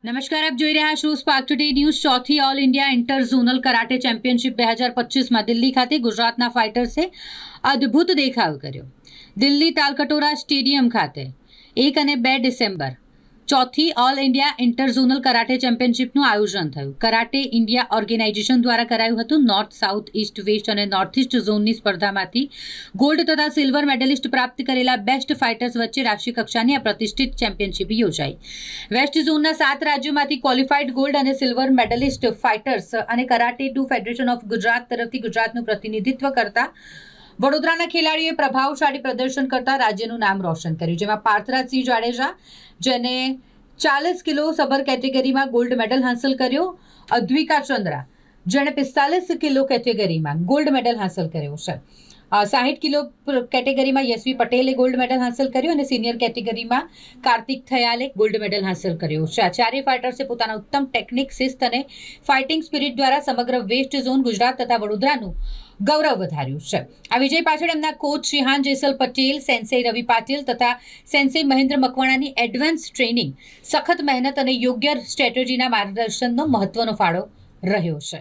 નમસ્કાર, આપ જોઈ રહ્યા છો સ્પાર્ક ટુડે ન્યૂઝ। ચોથી all India inter zonal karate championship 2025માં દિલ્હી ખાતે ગુજરાતના ફાઇટર્સે અદ્ભુત દેખાવ કર્યો। દિલ્હી તાલકટોરા સ્ટેડિયમ ખાતે 1 અને 2 ડિસેમ્બર ચોથી all India inter zonal karate ચેમ્પિયનશિપનું આયોજન થયું। કરાટે ઇન્ડિયા ઓર્ગેનાઇઝેશન દ્વારા કરાયું હતું। નોર્થ, સાઉથ, ઈસ્ટ, વેસ્ટ અને નોર્થ ઈસ્ટ ઝોનની સ્પર્ધામાંથી ગોલ્ડ તથા સિલ્વર મેડલિસ્ટ પ્રાપ્ત કરેલા બેસ્ટ ફાઇટર્સ વચ્ચે રાષ્ટ્રીય કક્ષાની આ પ્રતિષ્ઠિત ચેમ્પિયનશિપ યોજાઈ। વેસ્ટ ઝોનના 7 રાજ્યોમાંથી ક્વોલિફાઈડ ગોલ્ડ અને સિલ્વર મેડલિસ્ટ ફાઇટર્સ અને karate do federation of Gujarat તરફથી ગુજરાતનું પ્રતિનિધિત્વ કરતા વડોદરાના ખેલાડીઓએ પ્રભાવશાળી પ્રદર્શન કરતા રાજ્યનું નામ રોશન કર્યું। જેમાં પાર્થરાજસિંહ જાડેજા, જેને 40 કિલો સબર કેટેગરીમાં ગોલ્ડ મેડલ હાંસલ કર્યો, અદ્વિકા ચંદ્રા, જેણે 45 કિલો કેટેગરીમાં ગોલ્ડ મેડલ હાંસલ કર્યો છે, 60 કિલો કેટેગરીમાં યશવી પટેલે ગોલ્ડ મેડલ હાંસલ કર્યો અને સિનિયર કેટેગરીમાં કાર્તિક થયાલે ગોલ્ડ મેડલ હાંસલ કર્યો છે। આ ચારેય ફાઇટર્સે પોતાના ઉત્તમ ટેકનિક, શિસ્ત અને ફાઇટિંગ સ્પિરિટ દ્વારા સમગ્ર વેસ્ટ ઝોન, ગુજરાત તથા વડોદરાનું ગૌરવ વધાર્યું છે। આ વિજય પાછળ એમના કોચ શિહાન જેસલ પટેલ, સેન્સેઈ રવિ પાટીલ તથા સેન્સેઈ મહેન્દ્ર મકવાણાની એડવાન્સ ટ્રેનિંગ, સખત મહેનત અને યોગ્ય સ્ટ્રેટેજીના માર્ગદર્શનનો મહત્વનો ફાળો રહ્યો છે।